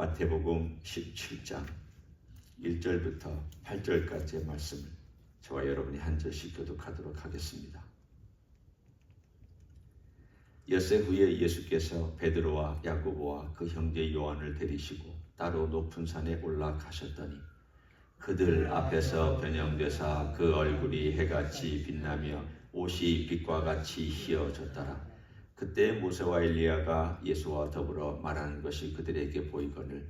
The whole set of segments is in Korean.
마태복음 17장 1절부터 8절까지의 말씀을 저와 여러분이 한 절씩 교독하도록 하겠습니다. 엿새 후에 예수께서 베드로와 야고보와 그 형제 요한을 데리시고 따로 높은 산에 올라가셨더니 그들 앞에서 변형되사 그 얼굴이 해같이 빛나며 옷이 빛과 같이 희어졌더라. 그때 모세와 엘리야가 예수와 더불어 말하는 것이 그들에게 보이거늘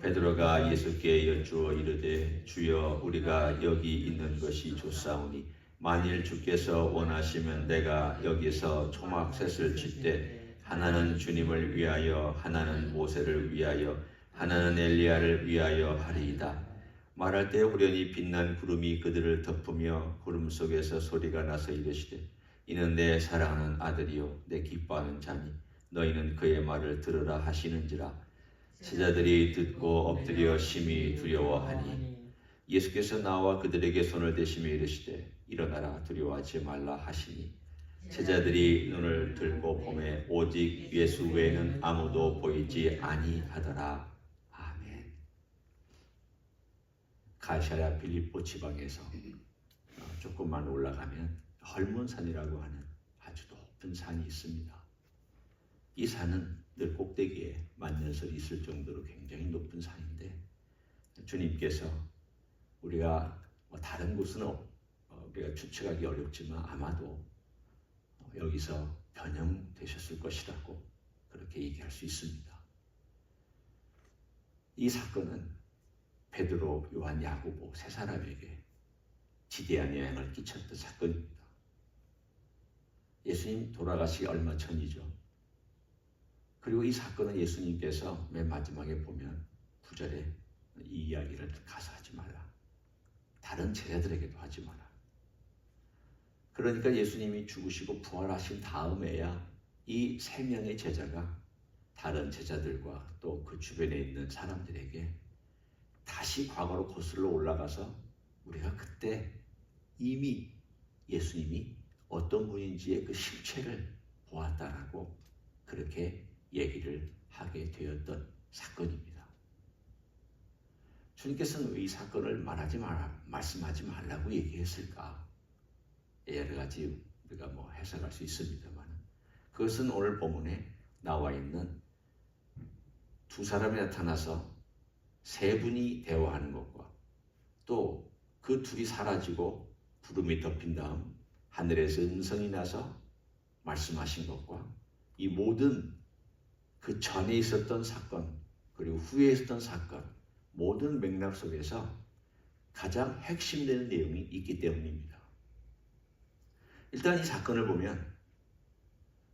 베드로가 예수께 여쭈어 이르되 주여 우리가 여기 있는 것이 좋사오니 만일 주께서 원하시면 내가 여기서 초막셋을 짓되 하나는 주님을 위하여 하나는 모세를 위하여 하나는 엘리야를 위하여 하리이다. 말할 때 후련히 빛난 구름이 그들을 덮으며 구름 속에서 소리가 나서 이르시되 이는 내 사랑하는 아들이요 내 기뻐하는 자니 너희는 그의 말을 들으라 하시는지라. 제자들이 듣고 엎드려 심히 두려워하니 예수께서 나와 그들에게 손을 대시며 이르시되 일어나라 두려워하지 말라 하시니 제자들이 눈을 들고 보매 오직 예수 외에는 아무도 보이지 아니하더라. 아멘. 가이사랴 빌립보 지방에서 조금만 올라가면 헐몬산이라고 하는 아주 높은 산이 있습니다. 이 산은 늘 꼭대기에 만년설이 있을 정도로 굉장히 높은 산인데 주님께서 우리가 다른 곳은 우리가 추측하기 어렵지만 아마도 여기서 변형되셨을 것이라고 그렇게 얘기할 수 있습니다. 이 사건은 베드로, 요한, 야고보 세 사람에게 지대한 영향을 끼쳤던 사건입니다. 예수님 돌아가시기 얼마 전이죠. 그리고 이 사건은 예수님께서 맨 마지막에 보면 9절에 이 이야기를 가서 하지 마라. 다른 제자들에게도 하지 마라. 그러니까 예수님이 죽으시고 부활하신 다음에야 이 세 명의 제자가 다른 제자들과 또 그 주변에 있는 사람들에게 다시 과거로 거슬러 올라가서 우리가 그때 이미 예수님이 어떤 분인지의 그 실체를 보았다라고 그렇게 얘기를 하게 되었던 사건입니다. 주님께서는 왜 이 사건을 말씀하지 말라고 얘기했을까? 여러 가지 우리가 해석할 수 있습니다만 그것은 오늘 본문에 나와 있는 두 사람이 나타나서 세 분이 대화하는 것과 또 그 둘이 사라지고 구름이 덮인 다음 하늘에서 음성이 나서 말씀하신 것과 이 모든 그 전에 있었던 사건 그리고 후에 있었던 사건 모든 맥락 속에서 가장 핵심되는 내용이 있기 때문입니다. 일단 이 사건을 보면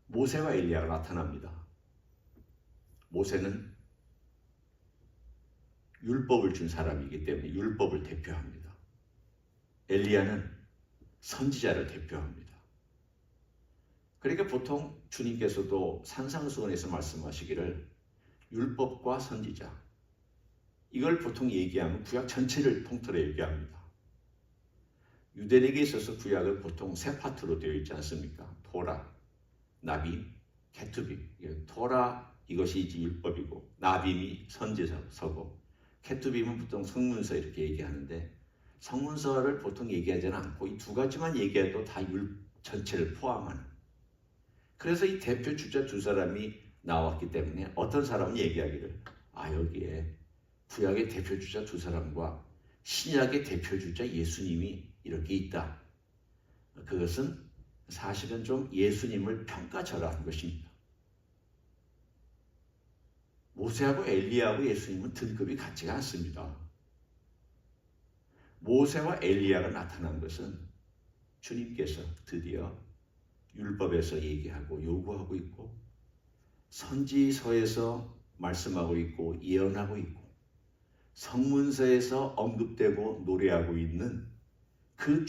모세와 엘리야가 나타납니다. 모세는 율법을 준 사람이기 때문에 율법을 대표합니다. 엘리야는 선지자를 대표합니다. 그러니까 보통 주님께서도 산상수훈에서 말씀하시기를 율법과 선지자 이걸 보통 얘기하면 구약 전체를 통틀어 얘기합니다. 유대인에게 있어서 구약은 보통 세 파트로 되어 있지 않습니까? 토라, 나빔, 케투빔. 토라 이것이 이제 율법이고 나빔이 선지서고 케투빔은 보통 성문서 이렇게 얘기하는데 성문서를 보통 얘기하지는 않고 이 두 가지만 얘기해도 다 율 전체를 포함하는. 그래서 이 대표 주자 두 사람이 나왔기 때문에 어떤 사람은 얘기하기를 여기에 구약의 대표 주자 두 사람과 신약의 대표 주자 예수님이 이렇게 있다. 그것은 사실은 좀 예수님을 평가절하한 것입니다. 모세하고 엘리야하고 예수님은 등급이 같지가 않습니다. 모세와 엘리야가 나타난 것은 주님께서 드디어 율법에서 얘기하고 요구하고 있고 선지서에서 말씀하고 있고 예언하고 있고 성문서에서 언급되고 노래하고 있는 그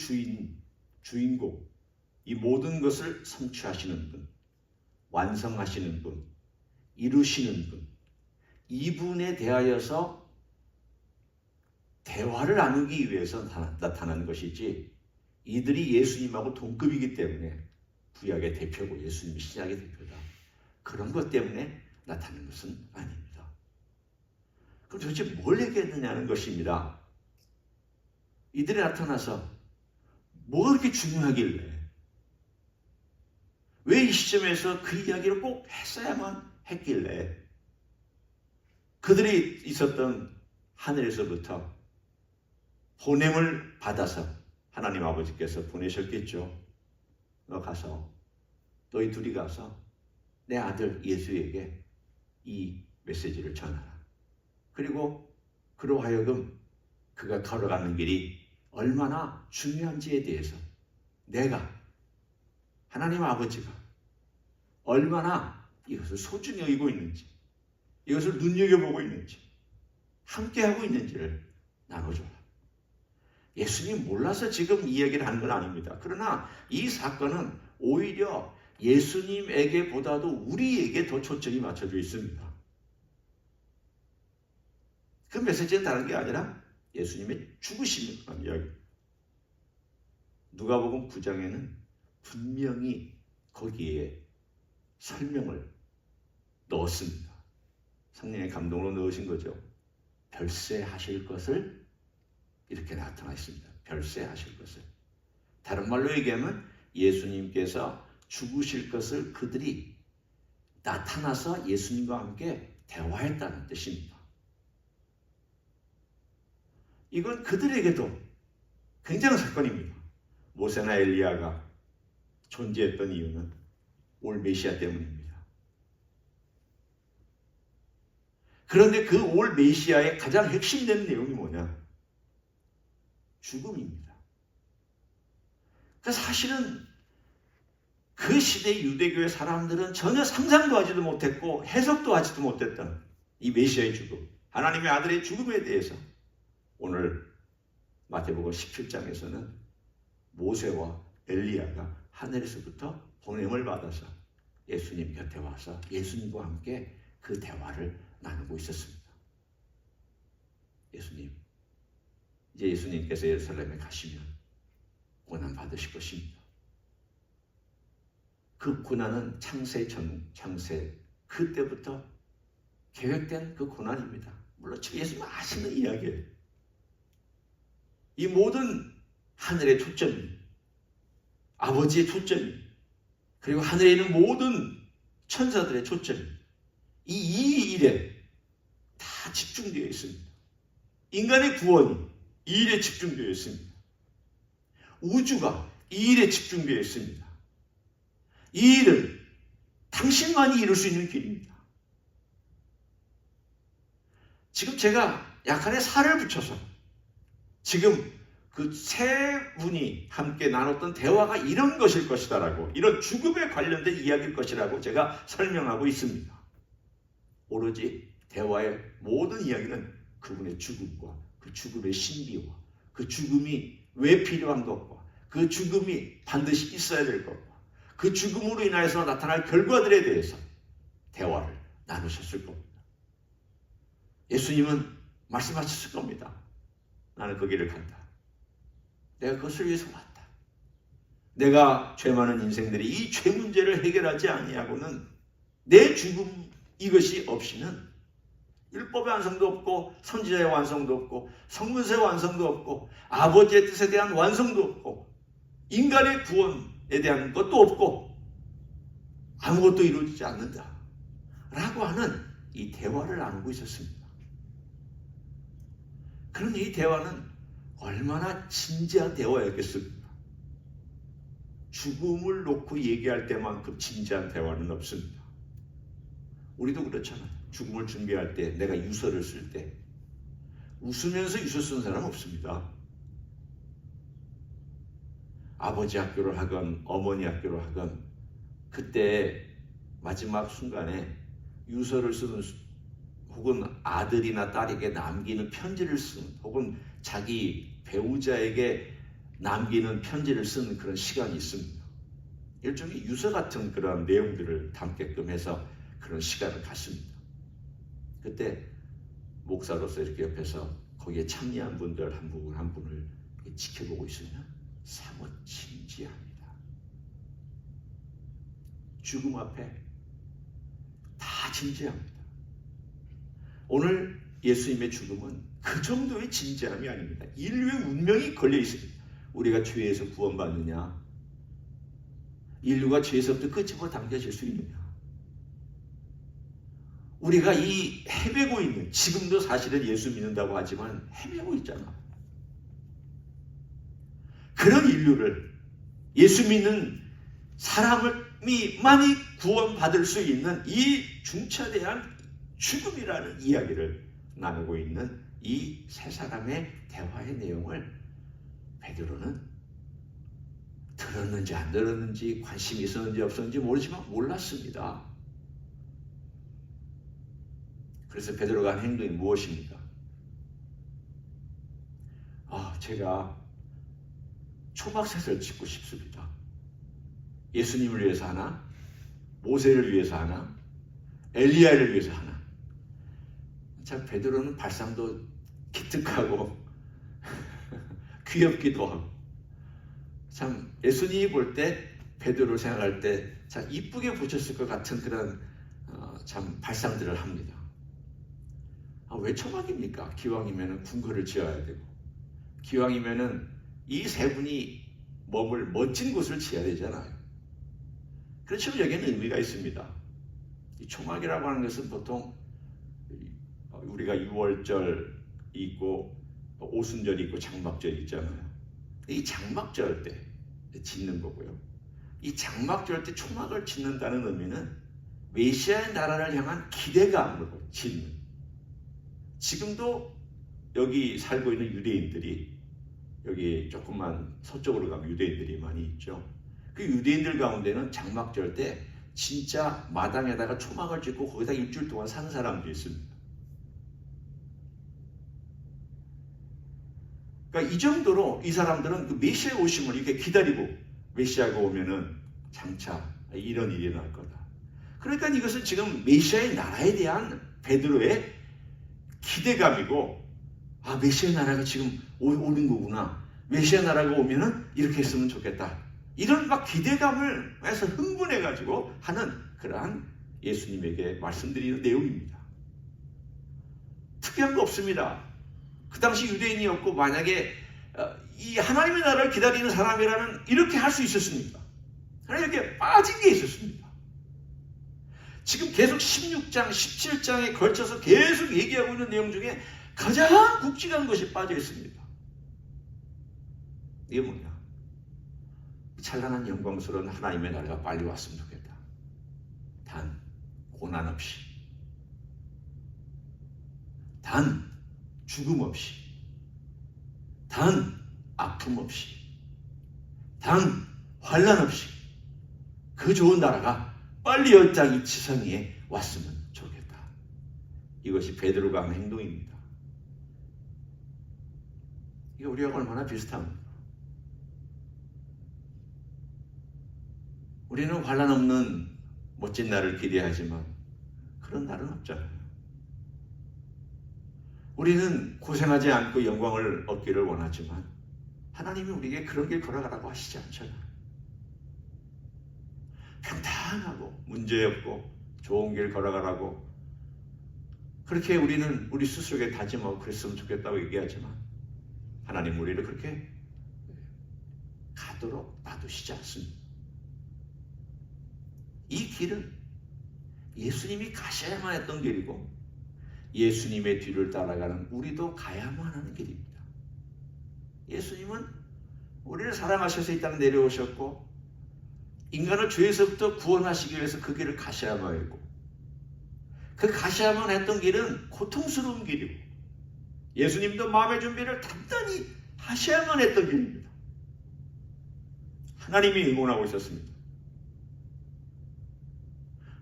주인공 이 모든 것을 성취하시는 분, 완성하시는 분, 이루시는 분 이분에 대하여서 대화를 나누기 위해서 나타난 것이지 이들이 예수님하고 동급이기 때문에 구약의 대표고 예수님이 신약의 대표다. 그런 것 때문에 나타난 것은 아닙니다. 그럼 도대체 뭘 얘기했느냐는 것입니다. 이들이 나타나서 뭐가 그렇게 중요하길래, 왜 이 시점에서 그 이야기를 꼭 했어야만 했길래 그들이 있었던 하늘에서부터 보냄을 받아서 하나님 아버지께서 보내셨겠죠. 너 가서, 너희 둘이 가서 내 아들 예수에게 이 메시지를 전하라. 그리고 그로 하여금 그가 걸어가는 길이 얼마나 중요한지에 대해서, 내가, 하나님 아버지가 얼마나 이것을 소중히 여기고 있는지, 이것을 눈여겨보고 있는지, 함께하고 있는지를 나눠줘라. 예수님 몰라서 지금 이 얘기를 하는 건 아닙니다. 그러나 이 사건은 오히려 예수님에게보다도 우리에게 더 초점이 맞춰져 있습니다. 그 메시지는 다른 게 아니라 예수님의 죽으심에 관한 이야기. 누가복음 9장에는 분명히 거기에 설명을 넣었습니다. 성령의 감동으로 넣으신 거죠. 별세하실 것을 이렇게 나타나 있습니다. 별세하실 것을. 다른 말로 얘기하면 예수님께서 죽으실 것을 그들이 나타나서 예수님과 함께 대화했다는 뜻입니다. 이건 그들에게도 굉장한 사건입니다. 모세나 엘리야가 존재했던 이유는 올 메시아 때문입니다. 그런데 그 올 메시아의 가장 핵심되는 내용이 뭐냐? 죽음입니다. 그러니까 사실은 그 시대의 유대교의 사람들은 전혀 상상도 하지도 못했고 해석도 하지도 못했던 이 메시아의 죽음, 하나님의 아들의 죽음에 대해서 오늘 마태복음 17장에서는 모세와 엘리야가 하늘에서부터 보냄을 받아서 예수님 곁에 와서 예수님과 함께 그 대화를 나누고 있었습니다. 예수님, 이제 예수님께서 예루살렘에 가시면 고난 받으실 것입니다. 그 고난은 창세 그때부터 계획된 그 고난입니다. 물론 예수님 아시는 이야기예요. 이 모든 하늘의 초점이, 아버지의 초점이, 그리고 하늘에 있는 모든 천사들의 초점이 이 일에 다 집중되어 있습니다. 인간의 구원이 이 일에 집중되어 있습니다. 우주가 이 일에 집중되어 있습니다. 이 일은 당신만이 이룰 수 있는 길입니다. 지금 제가 약간의 살을 붙여서 지금 그 세 분이 함께 나눴던 대화가 이런 것일 것이다라고, 이런 죽음에 관련된 이야기일 것이라고 제가 설명하고 있습니다. 오로지 대화의 모든 이야기는 그분의 죽음과 그 죽음의 신비와 그 죽음이 왜 필요한 것과 그 죽음이 반드시 있어야 될 것과 그 죽음으로 인하여서 나타날 결과들에 대해서 대화를 나누셨을 겁니다. 예수님은 말씀하셨을 겁니다. 나는 그 길을 간다. 내가 그것을 위해서 왔다. 내가 죄 많은 인생들이 이 죄 문제를 해결하지 아니하고는 내 죽음 이것이 없이는 율법의 완성도 없고 선지자의 완성도 없고 성문서의 완성도 없고 아버지의 뜻에 대한 완성도 없고 인간의 구원에 대한 것도 없고 아무것도 이루어지지 않는다 라고 하는 이 대화를 나누고 있었습니다. 그런데 이 대화는 얼마나 진지한 대화였겠습니까? 죽음을 놓고 얘기할 때만큼 진지한 대화는 없습니다. 우리도 그렇잖아요. 죽음을 준비할 때, 내가 유서를 쓸 때 웃으면서 유서 쓰는 사람 없습니다. 아버지 학교를 하건 어머니 학교를 하건 그때 마지막 순간에 유서를 쓰는, 혹은 아들이나 딸에게 남기는 편지를 쓰는, 혹은 자기 배우자에게 남기는 편지를 쓰는 그런 시간이 있습니다. 일종의 유서 같은 그런 내용들을 담게끔 해서 그런 시간을 갖습니다. 그때 목사로서 이렇게 옆에서 거기에 참여한 분들 한 분 한 분을 지켜보고 있으면 사뭇 진지합니다. 죽음 앞에 다 진지합니다. 오늘 예수님의 죽음은 그 정도의 진지함이 아닙니다. 인류의 운명이 걸려 있습니다. 우리가 죄에서 구원받느냐, 인류가 죄에서부터 끝으로 당겨질 수 있느냐, 우리가 이 헤매고 있는, 지금도 사실은 예수 믿는다고 하지만 헤매고 있잖아. 그런 인류를, 예수 믿는 사람이 많이 구원받을 수 있는 이 중차대한 죽음이라는 이야기를 나누고 있는 이 세 사람의 대화의 내용을 베드로는 들었는지 안 들었는지, 관심이 있었는지 없었는지 모르지만 몰랐습니다. 그래서 베드로가 한 행동이 무엇입니까? 제가 초막셋을 짓고 싶습니다. 예수님을 위해서 하나, 모세를 위해서 하나, 엘리야를 위해서 하나. 참 베드로는 발상도 기특하고 귀엽기도 하고, 참 예수님이 볼 때 베드로를 생각할 때 참 이쁘게 보셨을 것 같은 그런 참 발상들을 합니다. 왜 초막입니까? 기왕이면 궁궐을 지어야 되고, 기왕이면 이 세 분이 머물 멋진 곳을 지어야 되잖아요. 그렇지만 여기에는 의미가 있습니다. 이 초막이라고 하는 것은 보통 우리가 6월절 있고 오순절이 있고 장막절 있잖아요. 이 장막절 때 짓는 거고요. 이 장막절 때 초막을 짓는다는 의미는 메시아의 나라를 향한 기대감으로 짓는. 지금도 여기 살고 있는 유대인들이, 여기 조금만 서쪽으로 가면 유대인들이 많이 있죠. 그 유대인들 가운데는 장막절 때 진짜 마당에다가 초막을 짓고 거기다 일주일 동안 사는 사람도 있습니다. 그러니까 이 정도로 이 사람들은 그 메시아의 오심을 이렇게 기다리고, 메시아가 오면은 장차 이런 일이 날 거다. 그러니까 이것은 지금 메시아의 나라에 대한 베드로의 기대감이고, 메시아 나라가 지금 오는 거구나. 메시아 나라가 오면은 이렇게 했으면 좋겠다. 이런 막 기대감을 해서 흥분해가지고 하는 그러한 예수님에게 말씀드리는 내용입니다. 특이한 거 없습니다. 그 당시 유대인이었고, 만약에 이 하나님의 나라를 기다리는 사람이라면 이렇게 할 수 있었습니다. 하나님께 빠진 게 있었습니다. 지금 계속 16장, 17장에 걸쳐서 계속 얘기하고 있는 내용 중에 가장 굵직한 것이 빠져 있습니다. 이게 뭐냐? 찬란한 영광스러운 하나님의 나라가 빨리 왔으면 좋겠다. 단 고난 없이, 단 죽음 없이, 단 아픔 없이, 단 환난 없이 그 좋은 나라가 빨리 이 땅 이 지상 위에 왔으면 좋겠다. 이것이 베드로가 한 행동입니다. 이게 우리하고 얼마나 비슷합니까? 우리는 환난 없는 멋진 날을 기대하지만 그런 날은 없잖아요. 우리는 고생하지 않고 영광을 얻기를 원하지만 하나님이 우리에게 그런 길 걸어가라고 하시지 않잖아요. 평탄하고 문제없고 좋은 길 걸어가라고 그렇게 우리는 우리 스스로에게 다짐하고 그랬으면 좋겠다고 얘기하지만 하나님 우리를 그렇게 가도록 놔두시지 않습니다. 이 길은 예수님이 가셔야만 했던 길이고 예수님의 뒤를 따라가는 우리도 가야만 하는 길입니다. 예수님은 우리를 사랑하셔서 이 땅에 내려오셨고 인간을 죄에서부터 구원하시기 위해서 그 길을 가셔야만 했고 그 가셔야만 했던 길은 고통스러운 길이고 예수님도 마음의 준비를 단단히 하셔야만 했던 길입니다. 하나님이 응원하고 있었습니다.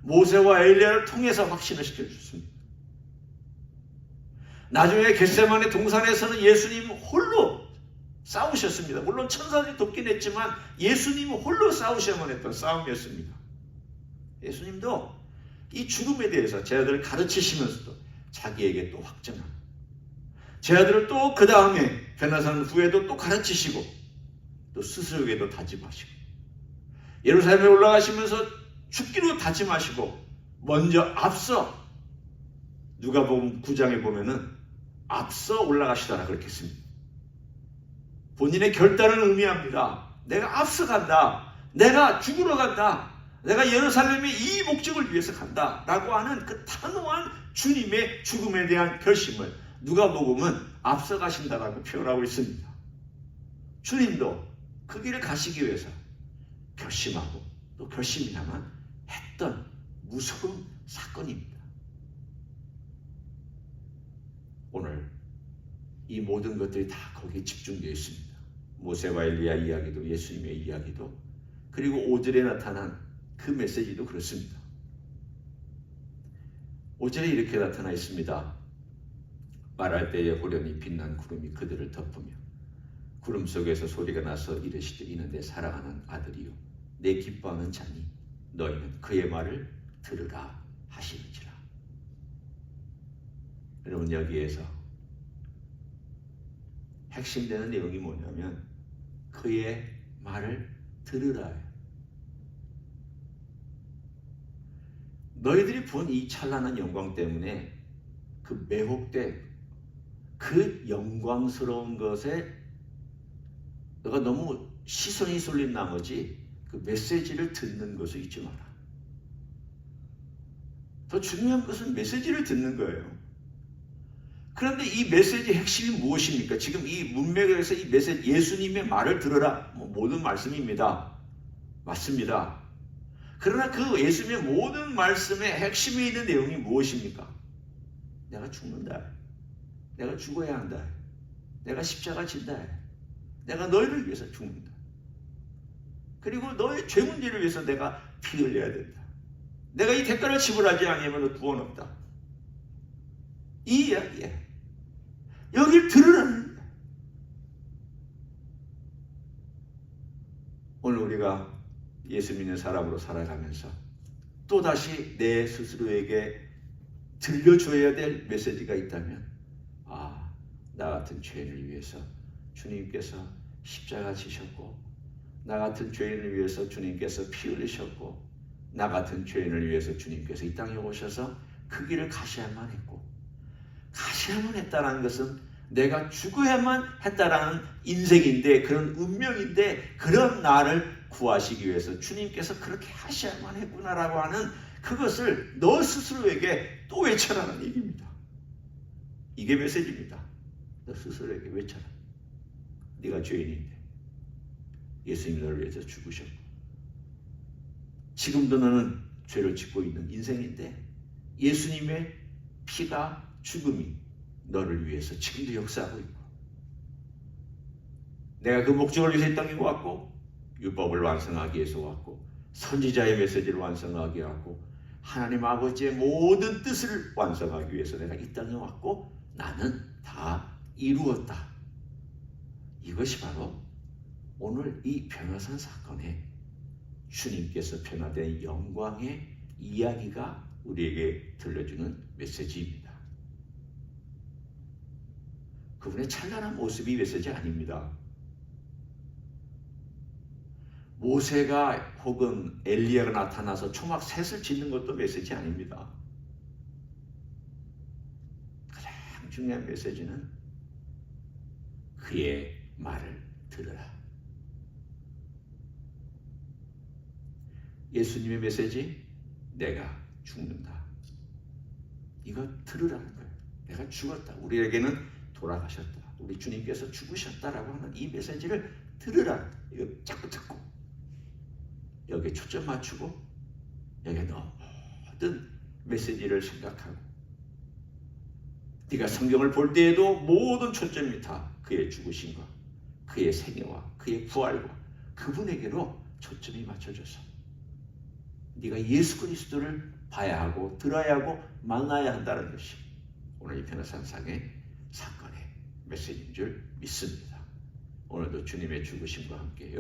모세와 엘리야를 통해서 확신을 시켜주셨습니다. 나중에 겟세마네 동산에서는 예수님 홀로 싸우셨습니다. 물론 천사들이 돕긴 했지만 예수님 홀로 싸우셔야만 했던 싸움이었습니다. 예수님도 이 죽음에 대해서 제 아들을 가르치시면서도 자기에게 또 확증하고 제 아들을 또 그 다음에 변화산 후에도 또 가르치시고 또 스스로에게도 다짐하시고 예루살렘에 올라가시면서 죽기로 다짐하시고 먼저 앞서 누가복음 9장에 보면은 앞서 올라가시더라 그렇게 했습니다. 본인의 결단을 의미합니다. 내가 앞서간다. 내가 죽으러 간다. 내가 예루살렘의 이 목적을 위해서 간다 라고 하는 그 단호한 주님의 죽음에 대한 결심을 누가복음은 앞서가신다라고 표현하고 있습니다. 주님도 그 길을 가시기 위해서 결심하고 또 결심이야만 했던 무서운 사건입니다. 오늘 이 모든 것들이 다 거기에 집중되어 있습니다. 모세와 엘리야 이야기도 예수님의 이야기도 그리고 5절에 나타난 그 메시지도 그렇습니다. 5절에 이렇게 나타나 있습니다. 말할 때에 호련히 빛난 구름이 그들을 덮으며 구름 속에서 소리가 나서 이르시되 이는 내 사랑하는 아들이요 내 기뻐하는 자니 너희는 그의 말을 들으라 하시는지라. 여러분 여기에서 핵심되는 내용이 뭐냐면 그의 말을 들으라. 너희들이 본 이 찬란한 영광 때문에 그 매혹된 그 영광스러운 것에 너가 너무 시선이 쏠린 나머지 그 메시지를 듣는 것을 잊지 마라. 더 중요한 것은 메시지를 듣는 거예요. 그런데 이 메시지의 핵심이 무엇입니까? 지금 이 문맥에서 이 메시지 예수님의 말을 들으라 모든 말씀입니다. 맞습니다. 그러나 그 예수님의 모든 말씀의 핵심에 있는 내용이 무엇입니까? 내가 죽는다. 내가 죽어야 한다. 내가 십자가 진다. 내가 너희를 위해서 죽는다. 그리고 너의 죄 문제를 위해서 내가 피 흘려야 된다. 내가 이 대가를 지불하지 않으면 구원 없다. 이 이야기에 여길 들으라는 거야. 오늘 우리가 예수 믿는 사람으로 살아가면서 또다시 내 스스로에게 들려줘야 될 메시지가 있다면 나 같은 죄인을 위해서 주님께서 십자가 지셨고 나 같은 죄인을 위해서 주님께서 피 흘리셨고 나 같은 죄인을 위해서 주님께서 이 땅에 오셔서 그 길을 가셔야만 했고 가셔야만 했다는 것은 내가 죽어야만 했다라는 인생인데 그런 운명인데 그런 나를 구하시기 위해서 주님께서 그렇게 하셔야만 했구나라고 하는 그것을 너 스스로에게 또 외쳐라는 얘기입니다. 이게 메시지입니다. 너 스스로에게 외쳐라. 네가 죄인인데 예수님이 너를 위해서 죽으셨고 지금도 너는 죄를 짓고 있는 인생인데 예수님의 피가 죽음이 너를 위해서 지금도 역사하고 있고 내가 그 목적을 위해서 이 땅에 왔고 율법을 완성하기 위해서 왔고 선지자의 메시지를 완성하기 위해 왔고 하나님 아버지의 모든 뜻을 완성하기 위해서 내가 이 땅에 왔고 나는 다 이루었다. 이것이 바로 오늘 이 변화산 사건에 주님께서 변화된 영광의 이야기가 우리에게 들려주는 메시지입니다. 그분의 찬란한 모습이 메시지 아닙니다. 모세가 혹은 엘리야가 나타나서 초막 셋을 짓는 것도 메시지 아닙니다. 가장 중요한 메시지는 그의 말을 들으라. 예수님의 메시지, 내가 죽는다. 이거 들으라는 거예요. 내가 죽었다. 우리에게는 돌아가셨다. 우리 주님께서 죽으셨다라고 하는 이 메시지를 들으라. 이거 자꾸 듣고 여기에 초점 맞추고 여기에 모든 메시지를 생각하고 네가 성경을 볼 때에도 모든 초점이 다 그의 죽으심과 그의 생애와 그의 부활과 그분에게로 초점이 맞춰져서 네가 예수 그리스도를 봐야 하고 들어야 하고 만나야 한다는 것이 오늘 이 변화산상의 사건의 메시지인 줄 믿습니다. 오늘도 주님의 죽으심과 함께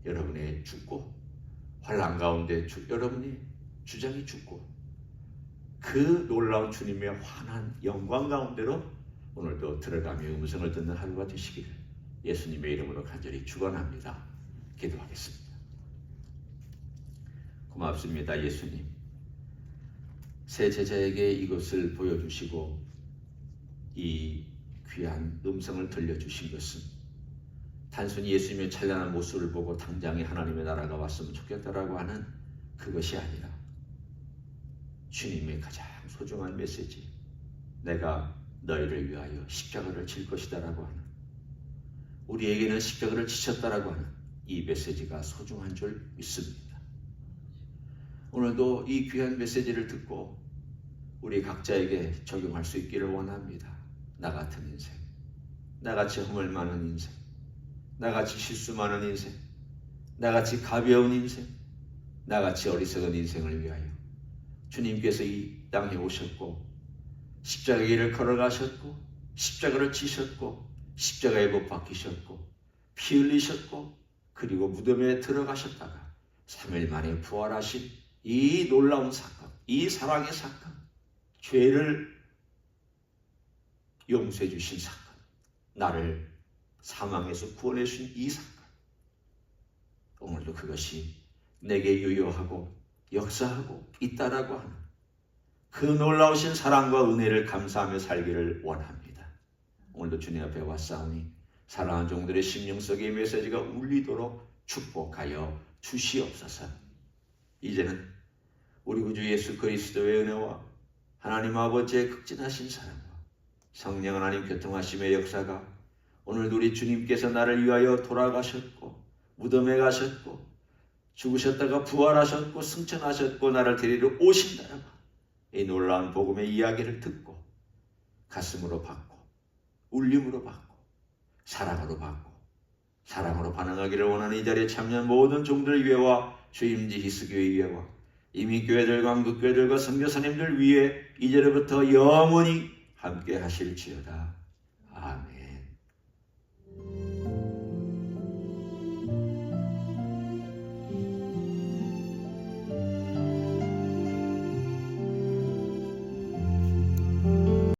여러분의 죽고 환난 가운데 여러분이 주장이 죽고 그 놀라운 주님의 환한 영광 가운데로 오늘도 들어가며 음성을 듣는 하루가 되시기를 예수님의 이름으로 간절히 축원합니다. 기도하겠습니다. 고맙습니다. 예수님. 새 제자에게 이것을 보여주시고 이 귀한 음성을 들려주신 것은 단순히 예수님의 찬란한 모습을 보고 당장에 하나님의 나라가 왔으면 좋겠다라고 하는 그것이 아니라 주님의 가장 소중한 메시지, 내가 너희를 위하여 십자가를 질 것이다라고 하는, 우리에게는 십자가를 지셨다라고 하는 이 메시지가 소중한 줄 믿습니다. 오늘도 이 귀한 메시지를 듣고 우리 각자에게 적용할 수 있기를 원합니다. 나 같은 인생, 나같이 허물 많은 인생, 나같이 실수 많은 인생, 나같이 가벼운 인생, 나같이 어리석은 인생을 위하여 주님께서 이 땅에 오셨고 십자가의 길을 걸어가셨고 십자가를 지셨고 십자가에 못 박히셨고 피 흘리셨고 그리고 무덤에 들어가셨다가 3일 만에 부활하신 이 놀라운 사건, 이 사랑의 사건, 죄를 용서해 주신 사건, 나를 사망에서 구원해 주신 이 사건, 오늘도 그것이 내게 유효하고 역사하고 있다라고 하는 그 놀라우신 사랑과 은혜를 감사하며 살기를 원합니다. 오늘도 주님 앞에 왔사오니 사랑하는 종들의 심령 속에 이 메시지가 울리도록 축복하여 주시옵소서. 이제는 우리 구주 예수 그리스도의 은혜와 하나님 아버지의 극진하신 사랑과 성령 하나님 교통하심의 역사가 오늘도 우리 주님께서 나를 위하여 돌아가셨고 무덤에 가셨고 죽으셨다가 부활하셨고 승천하셨고 나를 데리러 오신다라고 이 놀라운 복음의 이야기를 듣고 가슴으로 받고 울림으로 받고 사랑으로 받고 사랑으로 반응하기를 원하는 이 자리에 참여한 모든 종들 위에와 주임지 히스교회 위에와 이미 교회들과 한국교회들과 선교사님들 위에 이제로부터 영원히 함께 하실지어다. 아멘.